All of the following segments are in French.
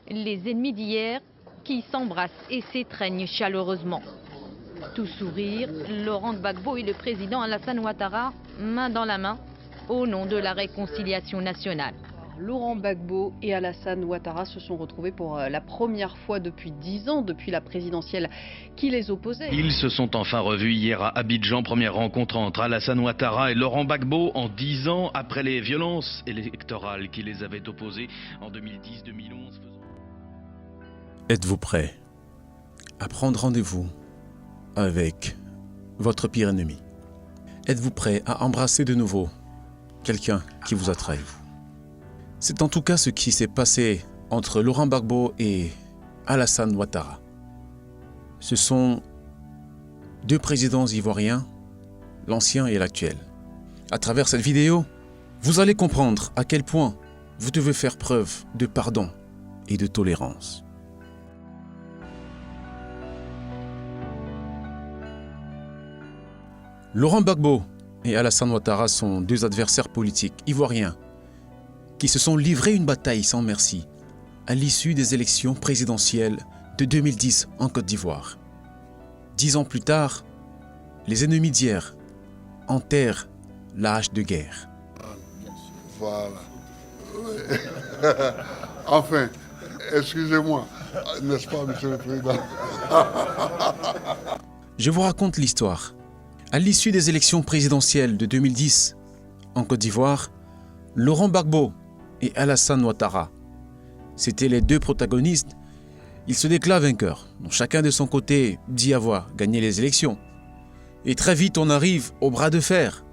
Les ennemis d'hier qui s'embrassent et s'étreignent chaleureusement. Tout sourire, Laurent Gbagbo et le président Alassane Ouattara, main dans la main, au nom de la réconciliation nationale. Laurent Gbagbo et Alassane Ouattara se sont retrouvés pour la première fois depuis 10 ans, depuis la présidentielle qui les opposait. Ils se sont enfin revus hier à Abidjan, première rencontre entre Alassane Ouattara et Laurent Gbagbo en 10 ans après les violences électorales qui les avaient opposés en 2010-2011. Êtes-vous prêt à prendre rendez-vous avec votre pire ennemi? Êtes-vous prêt à embrasser de nouveau quelqu'un qui vous a trahi? C'est en tout cas ce qui s'est passé entre Laurent Gbagbo et Alassane Ouattara. Ce sont deux présidents ivoiriens, l'ancien et l'actuel. À travers cette vidéo, vous allez comprendre à quel point vous devez faire preuve de pardon et de tolérance. Laurent Gbagbo et Alassane Ouattara sont deux adversaires politiques ivoiriens qui se sont livrés une bataille sans merci à l'issue des élections présidentielles de 2010 en Côte d'Ivoire. 10 ans plus tard, les ennemis d'hier enterrent la hache de guerre. Voilà. Oui. Enfin, excusez-moi, n'est-ce pas, monsieur le président? Je vous raconte l'histoire. À l'issue des élections présidentielles de 2010 en Côte d'Ivoire, Laurent Gbagbo et Alassane Ouattara, c'étaient les deux protagonistes. Ils se déclarent vainqueurs. Donc chacun de son côté dit avoir gagné les élections. Et très vite, on arrive au bras de fer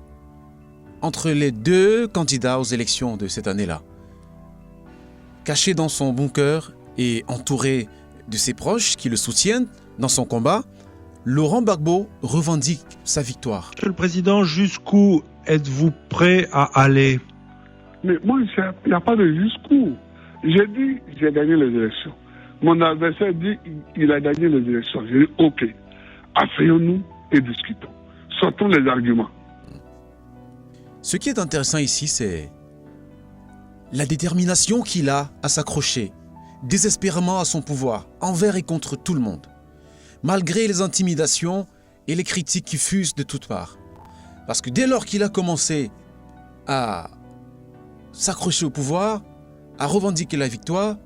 entre les deux candidats aux élections de cette année-là. Caché dans son bunker et entouré de ses proches qui le soutiennent dans son combat, Laurent Gbagbo revendique sa victoire. Monsieur le Président, jusqu'où êtes-vous prêt à aller? Mais moi, il n'y a pas de jusqu'où. J'ai dit, j'ai gagné les élections. Mon adversaire dit, il a gagné les élections. J'ai dit, ok, asseyons-nous et discutons. Sortons les arguments. Ce qui est intéressant ici, c'est la détermination qu'il a à s'accrocher désespérément à son pouvoir, envers et contre tout le monde, malgré les intimidations et les critiques qui fusent de toutes parts. Parce que dès lors qu'il a commencé à s'accrocher au pouvoir, à revendiquer la victoire,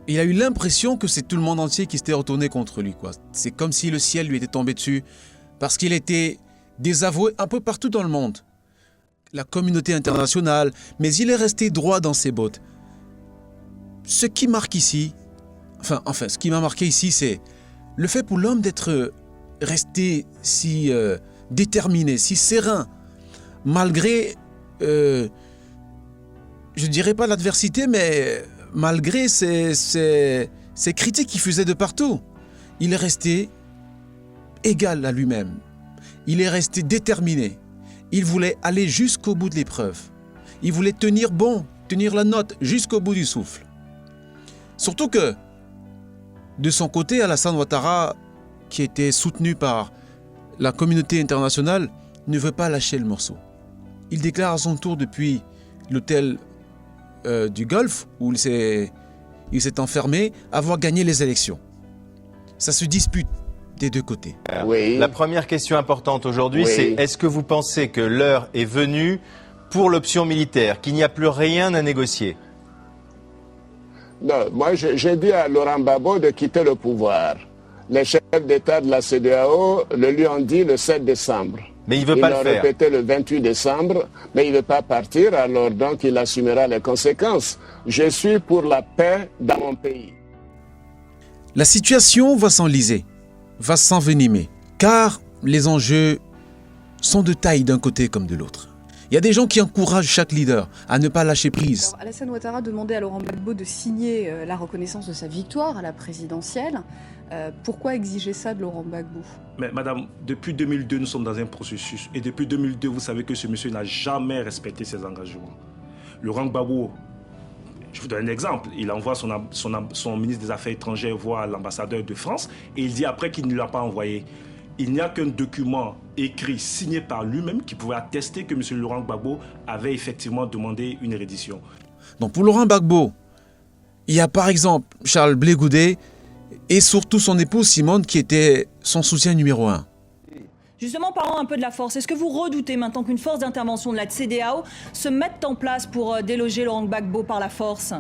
il a eu l'impression que c'est tout le monde entier qui s'était retourné contre lui, quoi. C'est comme si le ciel lui était tombé dessus, parce qu'il était désavoué un peu partout dans le monde. La communauté internationale, mais il est resté droit dans ses bottes. Ce qui marque ici, enfin, ce qui m'a marqué ici, c'est le fait pour l'homme d'être resté si déterminé, si serein, malgré, je dirais pas l'adversité, mais malgré ces critiques qui fusaient de partout. Il est resté égal à lui-même. Il est resté déterminé. Il voulait aller jusqu'au bout de l'épreuve. Il voulait tenir bon, tenir la note jusqu'au bout du souffle. Surtout que, de son côté, Alassane Ouattara, qui était soutenu par la communauté internationale, ne veut pas lâcher le morceau. Il déclare à son tour depuis l'hôtel du Golfe, où il s'est enfermé, avoir gagné les élections. Ça se dispute des deux côtés. Oui. La première question importante aujourd'hui, c'est est-ce que vous pensez que l'heure est venue pour l'option militaire, qu'il n'y a plus rien à négocier? Non, moi j'ai dit à Laurent Gbagbo de quitter le pouvoir. Les chefs d'État de la CEDEAO le lui ont dit le 7 décembre. Mais il ne veut pas le faire. Ils l'ont répété le 28 décembre, mais il ne veut pas partir, alors donc il assumera les conséquences. Je suis pour la paix dans mon pays. La situation va s'enliser, va s'envenimer, car les enjeux sont de taille d'un côté comme de l'autre. Il y a des gens qui encouragent chaque leader à ne pas lâcher prise. Alors, Alassane Ouattara demandait à Laurent Gbagbo de signer la reconnaissance de sa victoire à la présidentielle. Pourquoi exiger ça de Laurent Gbagbo? Mais madame, depuis 2002, nous sommes dans un processus. Et depuis 2002, vous savez que ce monsieur n'a jamais respecté ses engagements. Laurent Gbagbo, je vous donne un exemple. Il envoie son ministre des Affaires étrangères voir l'ambassadeur de France et il dit après qu'il ne l'a pas envoyé. Il n'y a qu'un document écrit, signé par lui-même, qui pouvait attester que M. Laurent Gbagbo avait effectivement demandé une reddition. Donc pour Laurent Gbagbo, Il y a par exemple Charles Blé Goudet et surtout son épouse Simone qui était son soutien numéro 1. Justement, parlons un peu de la force. Est-ce que vous redoutez maintenant qu'une force d'intervention de la CEDEAO se mette en place pour déloger Laurent Gbagbo par la force?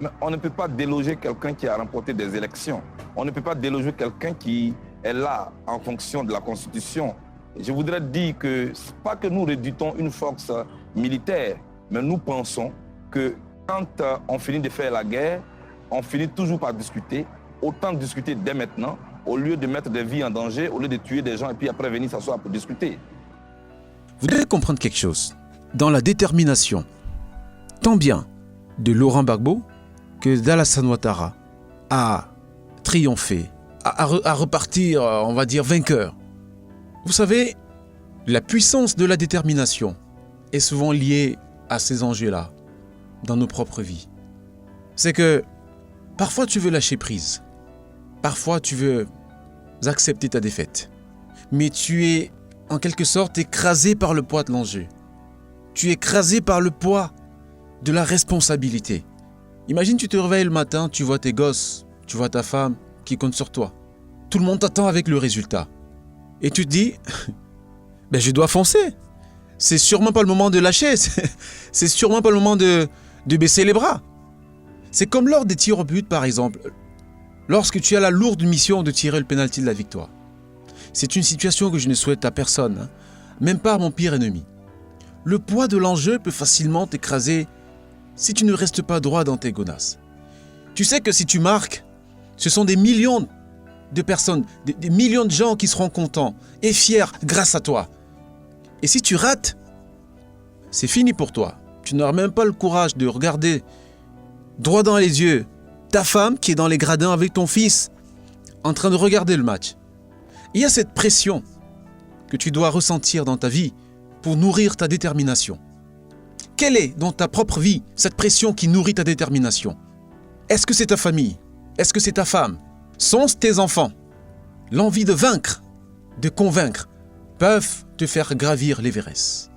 Mais on ne peut pas déloger quelqu'un qui a remporté des élections. On ne peut pas déloger quelqu'un qui est là en fonction de la Constitution. Je voudrais dire que, pas que nous redoutons une force militaire, mais nous pensons que quand on finit de faire la guerre, on finit toujours par discuter. Autant discuter dès maintenant, au lieu de mettre des vies en danger, au lieu de tuer des gens et puis après venir s'asseoir pour discuter. Vous devez comprendre quelque chose. Dans la détermination, tant bien de Laurent Gbagbo que d'Alassane Ouattara à triompher, à repartir, on va dire, vainqueur. Vous savez, la puissance de la détermination est souvent liée à ces enjeux-là dans nos propres vies. C'est que parfois tu veux lâcher prise, parfois tu veux accepter ta défaite, mais tu es en quelque sorte écrasé par le poids de l'enjeu. Tu es écrasé par le poids de la responsabilité. Imagine, tu te réveilles le matin, tu vois tes gosses, tu vois ta femme qui compte sur toi. Tout le monde t'attend avec le résultat. Et tu te dis, ben je dois foncer. C'est sûrement pas le moment de lâcher. C'est sûrement pas le moment de baisser les bras. C'est comme lors des tirs au but, par exemple. Lorsque tu as la lourde mission de tirer le pénalty de la victoire. C'est une situation que je ne souhaite à personne, hein, même pas à mon pire ennemi. Le poids de l'enjeu peut facilement t'écraser si tu ne restes pas droit dans tes godasses. Tu sais que si tu marques, ce sont des millions de personnes, des millions de gens qui seront contents et fiers grâce à toi. Et si tu rates, c'est fini pour toi. Tu n'auras même pas le courage de regarder droit dans les yeux ta femme qui est dans les gradins avec ton fils en train de regarder le match. Il y a cette pression que tu dois ressentir dans ta vie pour nourrir ta détermination. Quelle est dans ta propre vie cette pression qui nourrit ta détermination? Est-ce que c'est ta famille? Est-ce que c'est ta femme? Sont-ce tes enfants? L'envie de vaincre, de convaincre, peuvent te faire gravir l'Everest.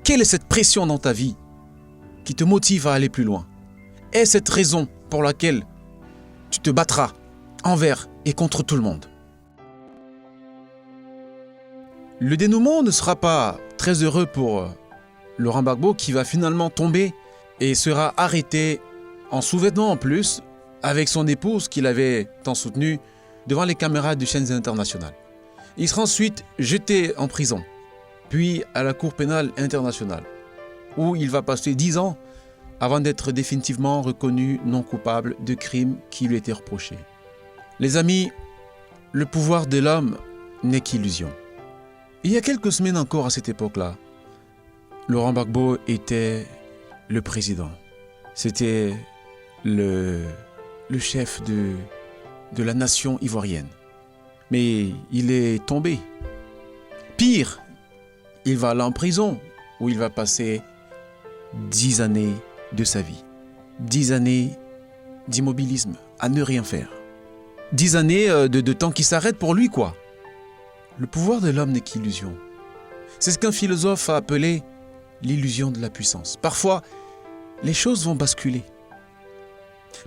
Quelle est cette pression dans ta vie qui te motive à aller plus loin? Est-ce cette raison pour laquelle tu te battras envers et contre tout le monde? Le dénouement ne sera pas très heureux pour Laurent Gbagbo qui va finalement tomber et sera arrêté en sous-vêtements en plus avec son épouse qu'il avait tant soutenue devant les caméras de chaînes internationales. Il sera ensuite jeté en prison, puis à la Cour pénale internationale où il va passer 10 ans avant d'être définitivement reconnu non coupable de crimes qui lui étaient reprochés. Les amis, le pouvoir de l'homme n'est qu'illusion. Il y a quelques semaines encore à cette époque-là, Laurent Gbagbo était le président. C'était le chef de la nation ivoirienne. Mais il est tombé. Pire, il va aller en prison où il va passer 10 années de sa vie. 10 années d'immobilisme, à ne rien faire. 10 années de temps qui s'arrête pour lui, quoi. Le pouvoir de l'homme n'est qu'illusion. C'est ce qu'un philosophe a appelé l'illusion de la puissance. Parfois, les choses vont basculer.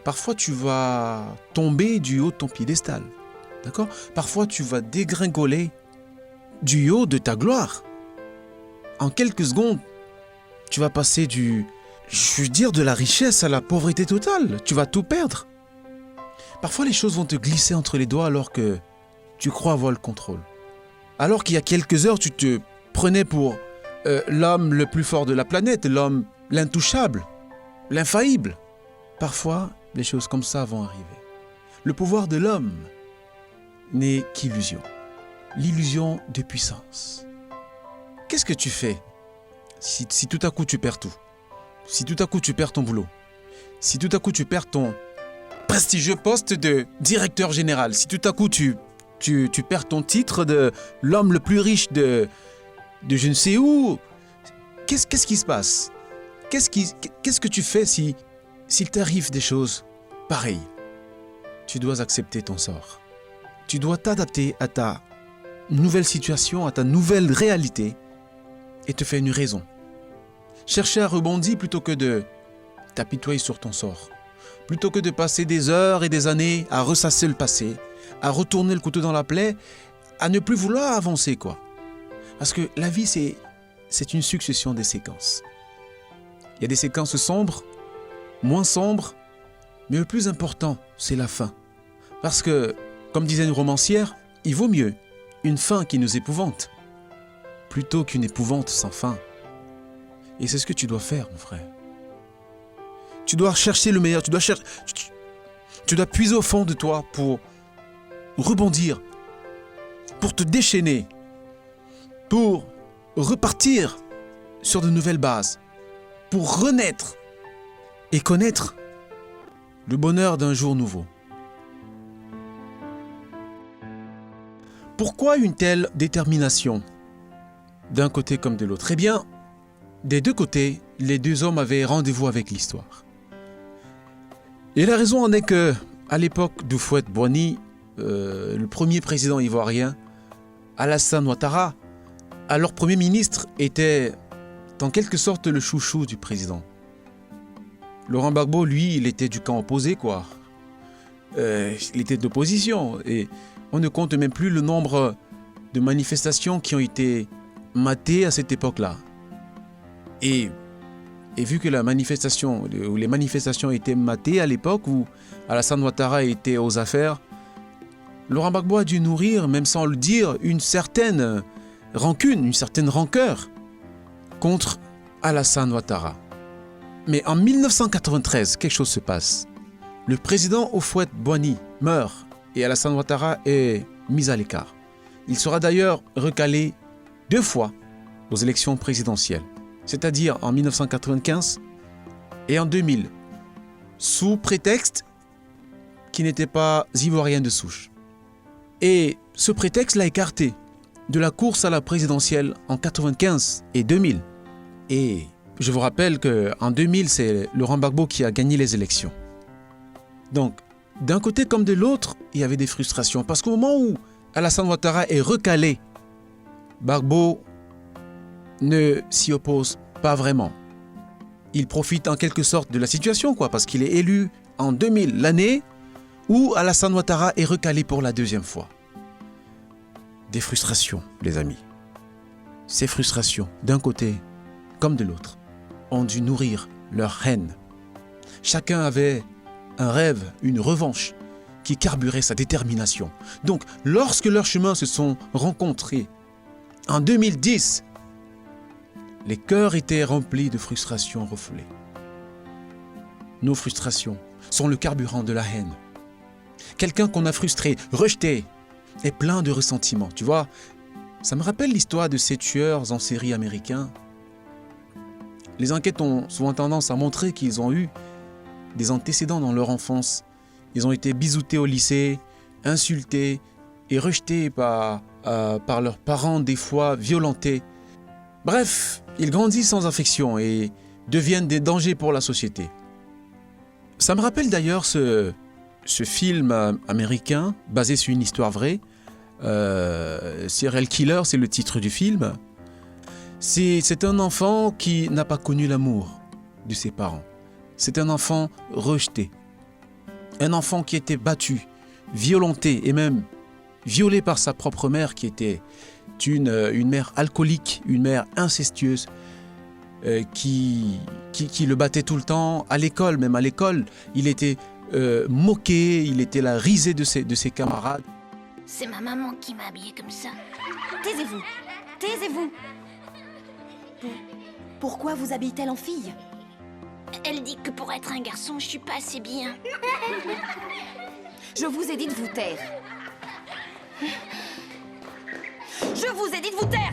Parfois, tu vas tomber du haut de ton piédestal. D'accord ? Parfois, tu vas dégringoler du haut de ta gloire. En quelques secondes, tu vas passer de la richesse à la pauvreté totale. Tu vas tout perdre. Parfois, les choses vont te glisser entre les doigts alors que tu crois avoir le contrôle. Alors qu'il y a quelques heures, tu te prenais pour l'homme le plus fort de la planète, l'homme l'intouchable, l'infaillible. Parfois, les choses comme ça vont arriver. Le pouvoir de l'homme n'est qu'illusion. L'illusion de puissance. Qu'est-ce que tu fais si tout à coup tu perds tout? Si tout à coup tu perds ton boulot? Si tout à coup tu perds ton prestigieux poste de directeur général? Si tout à coup tu perds ton titre de l'homme le plus riche de je ne sais où? Qu'est-ce qui se passe? Qu'est-ce que tu fais s'il t'arrive des choses pareilles? Tu dois accepter ton sort. Tu dois t'adapter à ta nouvelle situation, à ta nouvelle réalité et te faire une raison. Chercher à rebondir plutôt que de t'apitoyer sur ton sort. Plutôt que de passer des heures et des années à ressasser le passé, à retourner le couteau dans la plaie, à ne plus vouloir avancer, quoi. Parce que la vie, c'est une succession de séquences. Il y a des séquences sombres, moins sombres, mais le plus important, c'est la fin. Parce que, comme disait une romancière, il vaut mieux une fin qui nous épouvante, plutôt qu'une épouvante sans fin. Et c'est ce que tu dois faire, mon frère. Tu dois chercher le meilleur, tu dois puiser au fond de toi pour rebondir, pour te déchaîner, pour repartir sur de nouvelles bases, pour renaître et connaître le bonheur d'un jour nouveau. Pourquoi une telle détermination d'un côté comme de l'autre? Eh bien, des deux côtés, les deux hommes avaient rendez-vous avec l'histoire. Et la raison en est que, à l'époque d'Houphouët-Boigny, le premier président ivoirien, Alassane Ouattara, alors Premier ministre, était en quelque sorte le chouchou du président. Laurent Gbagbo, lui, il était du camp opposé, quoi. Il était d'opposition. Et on ne compte même plus le nombre de manifestations qui ont été matées à cette époque-là. Et vu que les manifestations étaient matées à l'époque où Alassane Ouattara était aux affaires, Laurent Gbagbo a dû nourrir, même sans le dire, une certaine rancune, une certaine rancœur contre Alassane Ouattara. Mais en 1993, quelque chose se passe. Le président Houphouët-Boigny meurt et Alassane Ouattara est mis à l'écart. Il sera d'ailleurs recalé 2 fois aux élections présidentielles, c'est-à-dire en 1995 et en 2000, sous prétexte qu'il n'était pas ivoirien de souche. Et ce prétexte l'a écarté de la course à la présidentielle en 1995 et 2000. Et je vous rappelle qu'en 2000, c'est Laurent Gbagbo qui a gagné les élections. Donc, d'un côté comme de l'autre, il y avait des frustrations. Parce qu'au moment où Alassane Ouattara est recalé, Gbagbo ne s'y oppose pas vraiment. Il profite en quelque sorte de la situation, quoi, parce qu'il est élu en 2000, l'année où Alassane Ouattara est recalé pour la 2e fois. Des frustrations, les amis. Ces frustrations, d'un côté comme de l'autre, ont dû nourrir leur haine. Chacun avait un rêve, une revanche qui carburait sa détermination. Donc, lorsque leurs chemins se sont rencontrés en 2010, les cœurs étaient remplis de frustrations refoulées. Nos frustrations sont le carburant de la haine. Quelqu'un qu'on a frustré, rejeté, est plein de ressentiment. Tu vois, ça me rappelle l'histoire de ces tueurs en série américains. Les enquêtes ont souvent tendance à montrer qu'ils ont eu des antécédents dans leur enfance. Ils ont été bisoutés au lycée, insultés et rejetés par leurs parents, des fois violentés. Bref, ils grandissent sans affection et deviennent des dangers pour la société. Ça me rappelle d'ailleurs ce film américain basé sur une histoire vraie. Serial Killer, c'est le titre du film. C'est un enfant qui n'a pas connu l'amour de ses parents. C'est un enfant rejeté. Un enfant qui était battu, violenté et même violé par sa propre mère qui était une mère alcoolique, une mère incestueuse qui le battait tout le temps. À l'école, même à l'école, il était moqué, il était la risée de ses camarades. C'est ma maman qui m'a habillé comme ça. Taisez-vous, taisez-vous. Pourquoi vous habille-t-elle en fille? Elle dit que pour être un garçon, je suis pas assez bien. Je vous ai dit de vous taire. Je vous ai dit de vous taire.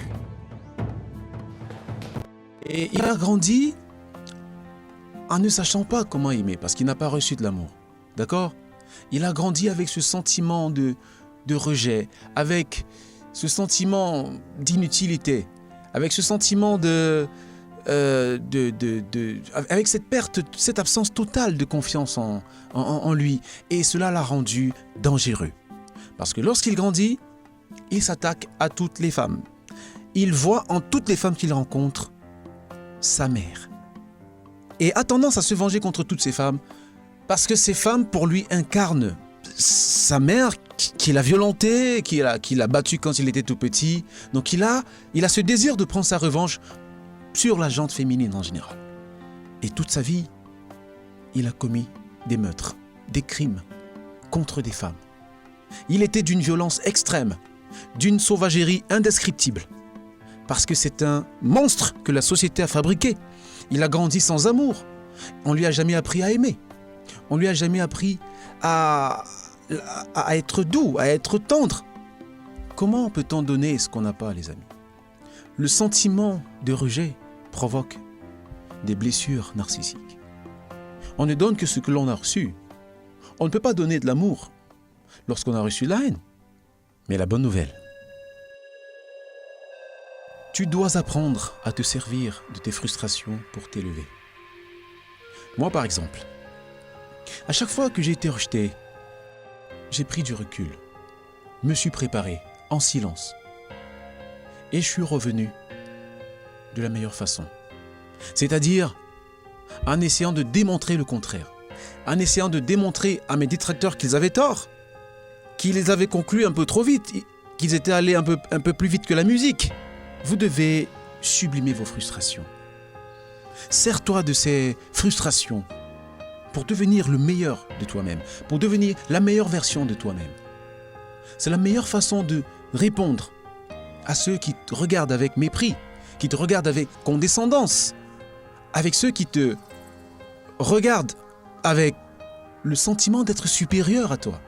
Et il a grandi en ne sachant pas comment aimer, parce qu'il n'a pas reçu de l'amour. D'accord? Il a grandi avec ce sentiment de rejet, avec ce sentiment d'inutilité, avec ce sentiment avec cette perte, cette absence totale de confiance en lui. Et cela l'a rendu dangereux. Parce que lorsqu'il grandit, il s'attaque à toutes les femmes. Il voit en toutes les femmes qu'il rencontre sa mère. et a tendance à se venger contre toutes ces femmes parce que ces femmes, pour lui, incarnent sa mère qui l'a violenté, qui l'a battu quand il était tout petit. Donc il a ce désir de prendre sa revanche sur la gente féminine en général. Et toute sa vie, il a commis des meurtres, des crimes contre des femmes. Il était d'une violence extrême, d'une sauvagerie indescriptible. Parce que c'est un monstre que la société a fabriqué. Il a grandi sans amour. On ne lui a jamais appris à aimer. On ne lui a jamais appris à être doux, à être tendre. Comment peut-on donner ce qu'on n'a pas, les amis? Le sentiment de rejet provoque des blessures narcissiques. On ne donne que ce que l'on a reçu. On ne peut pas donner de l'amour lorsqu'on a reçu la haine. Mais la bonne nouvelle, tu dois apprendre à te servir de tes frustrations pour t'élever. Moi, par exemple, à chaque fois que j'ai été rejeté, j'ai pris du recul, me suis préparé en silence et je suis revenu de la meilleure façon. C'est-à-dire en essayant de démontrer le contraire, en essayant de démontrer à mes détracteurs qu'ils avaient tort, qu'ils les avaient conclus un peu trop vite, qu'ils étaient allés un peu plus vite que la musique. Vous devez sublimer vos frustrations. Sers-toi de ces frustrations pour devenir le meilleur de toi-même, pour devenir la meilleure version de toi-même. C'est la meilleure façon de répondre à ceux qui te regardent avec mépris, qui te regardent avec condescendance, avec ceux qui te regardent avec le sentiment d'être supérieur à toi.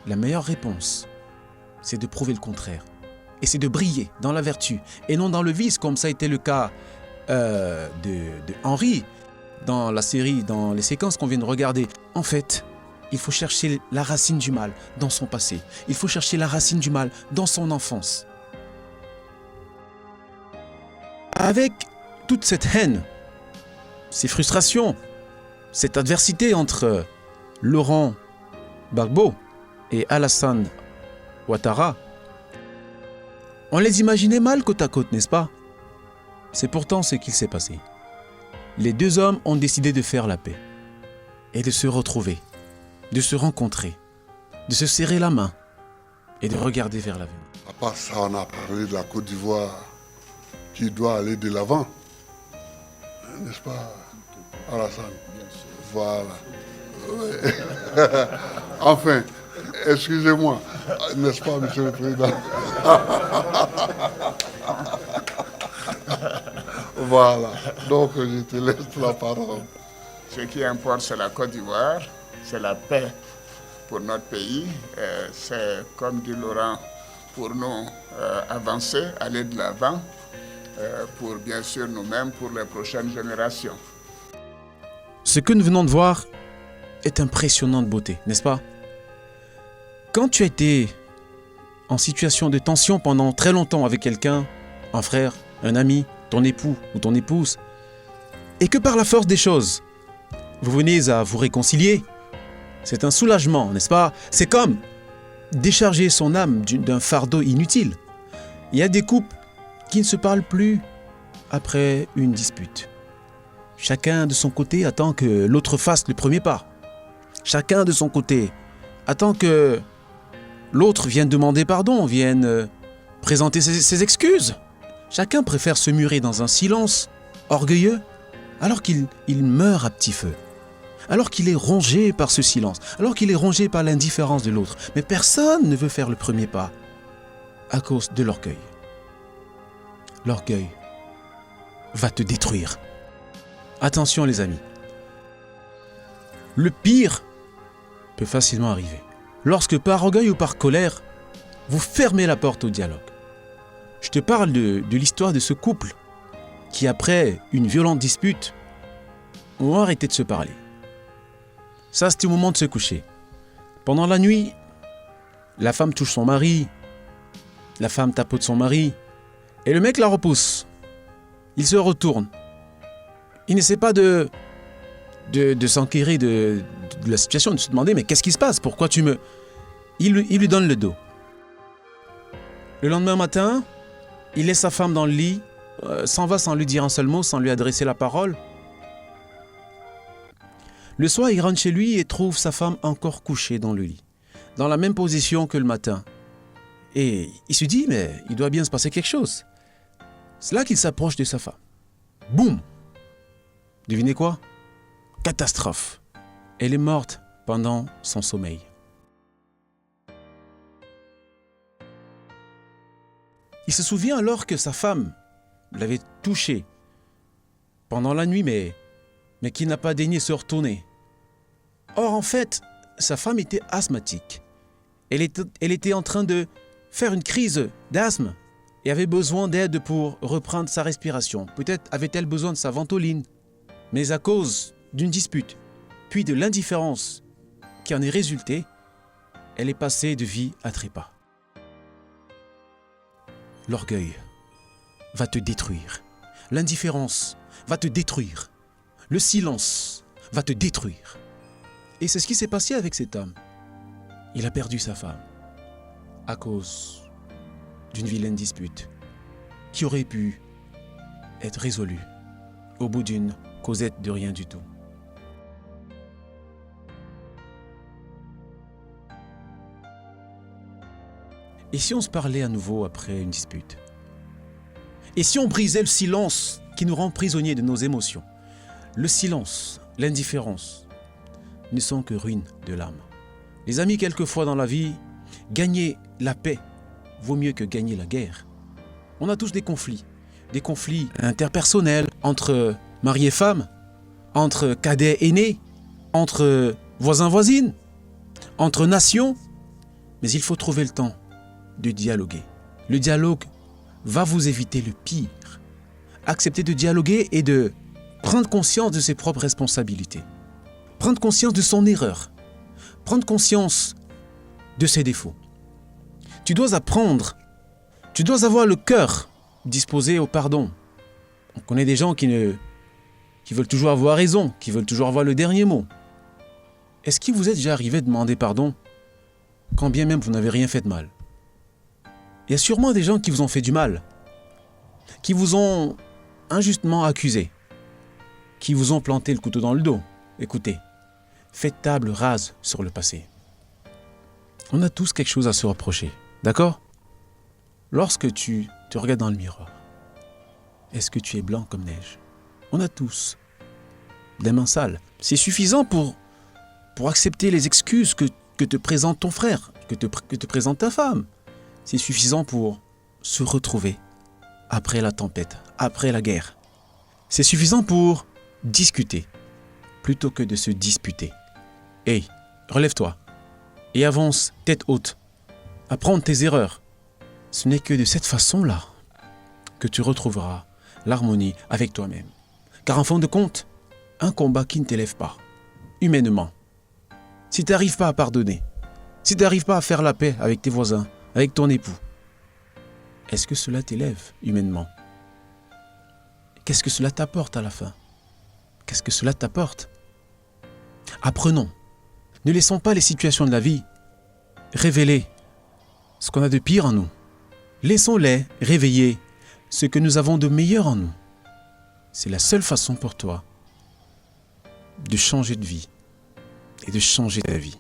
La meilleure réponse, c'est de prouver le contraire. Et c'est de briller dans la vertu et non dans le vice, comme ça a été le cas de Henri dans la série, dans les séquences qu'on vient de regarder. En fait, il faut chercher la racine du mal dans son passé. Il faut chercher la racine du mal dans son enfance. Avec toute cette haine, ces frustrations, cette adversité entre Laurent Gbagbo et Alassane Ouattara, on les imaginait mal côte à côte, n'est-ce pas? C'est pourtant ce qu'il s'est passé. Les deux hommes ont décidé de faire la paix et de se retrouver, de se rencontrer, de se serrer la main et de regarder vers l'avenir. À part ça, on a parlé de la Côte d'Ivoire qui doit aller de l'avant. N'est-ce pas, Alassane? Voilà. Oui. Enfin, excusez-moi, n'est-ce pas, Monsieur le Président? Voilà, donc je te laisse la parole. Ce qui importe, c'est la Côte d'Ivoire, c'est la paix pour notre pays. C'est, comme dit Laurent, pour nous avancer, aller de l'avant, pour bien sûr nous-mêmes, pour les prochaines générations. Ce que nous venons de voir est impressionnant de beauté, n'est-ce pas? Quand tu as été en situation de tension pendant très longtemps avec quelqu'un, un frère, un ami, ton époux ou ton épouse, et que par la force des choses, vous venez à vous réconcilier, c'est un soulagement, n'est-ce pas? C'est comme décharger son âme d'un fardeau inutile. Il y a des couples qui ne se parlent plus après une dispute. Chacun de son côté attend que l'autre fasse le premier pas. Chacun de son côté attend que l'autre vienne demander pardon, vienne présenter ses excuses. Chacun préfère se murer dans un silence orgueilleux alors qu'il meurt à petit feu, alors qu'il est rongé par ce silence, alors qu'il est rongé par l'indifférence de l'autre. Mais personne ne veut faire le premier pas à cause de l'orgueil. L'orgueil va te détruire. Attention les amis, le pire peut facilement arriver. Lorsque par orgueil ou par colère, vous fermez la porte au dialogue. Je te parle de l'histoire de ce couple qui, après une violente dispute, ont arrêté de se parler. Ça, c'était au moment de se coucher. Pendant la nuit, la femme touche son mari, la femme tapote son mari, et le mec la repousse. Il se retourne. Il n'essaie pas de s'enquérir de la situation, de se demander « mais qu'est-ce qui se passe? Pourquoi tu me... » Il lui donne le dos. Le lendemain matin, il laisse sa femme dans le lit, s'en va sans lui dire un seul mot, sans lui adresser la parole. Le soir, il rentre chez lui et trouve sa femme encore couchée dans le lit, dans la même position que le matin. Et il se dit, mais il doit bien se passer quelque chose. C'est là qu'il s'approche de sa femme. Boum! Devinez quoi? Catastrophe. Elle est morte pendant son sommeil. Il se souvient alors que sa femme l'avait touché pendant la nuit, mais qu'il n'a pas daigné se retourner. Or, en fait, sa femme était asthmatique. Elle était en train de faire une crise d'asthme et avait besoin d'aide pour reprendre sa respiration. Peut-être avait-elle besoin de sa ventoline. Mais à cause d'une dispute, puis de l'indifférence qui en est résultée, elle est passée de vie à trépas. L'orgueil va te détruire. L'indifférence va te détruire. Le silence va te détruire. Et c'est ce qui s'est passé avec cet homme. Il a perdu sa femme à cause d'une vilaine dispute qui aurait pu être résolue au bout d'une causette de rien du tout. Et si on se parlait à nouveau après une dispute? Et si on brisait le silence qui nous rend prisonniers de nos émotions? Le silence, l'indifférence ne sont que ruine de l'âme. Les amis, quelquefois dans la vie, gagner la paix vaut mieux que gagner la guerre. On a tous des conflits interpersonnels entre mari et femme, entre cadets et aînés, entre voisins-voisines, entre nations. Mais il faut trouver le temps de dialoguer. Le dialogue va vous éviter le pire. Accepter de dialoguer et de prendre conscience de ses propres responsabilités. Prendre conscience de son erreur. Prendre conscience de ses défauts. Tu dois apprendre, tu dois avoir le cœur disposé au pardon. On connaît des gens qui veulent toujours avoir raison, qui veulent toujours avoir le dernier mot. Est-ce qu'il vous est déjà arrivé de demander pardon quand bien même vous n'avez rien fait de mal? Il y a sûrement des gens qui vous ont fait du mal, qui vous ont injustement accusé, qui vous ont planté le couteau dans le dos. Écoutez, faites table rase sur le passé. On a tous quelque chose à se reprocher, d'accord? Lorsque tu te regardes dans le miroir, est-ce que tu es blanc comme neige? On a tous des mains sales. C'est suffisant pour accepter les excuses que te présente ton frère, que te présente ta femme. C'est suffisant pour se retrouver après la tempête, après la guerre. C'est suffisant pour discuter plutôt que de se disputer. Hey, relève-toi et avance tête haute. Apprends tes erreurs. Ce n'est que de cette façon-là que tu retrouveras l'harmonie avec toi-même. Car en fin de compte, un combat qui ne t'élève pas, humainement, si tu n'arrives pas à pardonner, si tu n'arrives pas à faire la paix avec tes voisins, avec ton époux, est-ce que cela t'élève humainement? Qu'est-ce que cela t'apporte à la fin? Qu'est-ce que cela t'apporte? Apprenons. Ne laissons pas les situations de la vie révéler ce qu'on a de pire en nous. Laissons-les réveiller ce que nous avons de meilleur en nous. C'est la seule façon pour toi de changer de vie et de changer ta vie.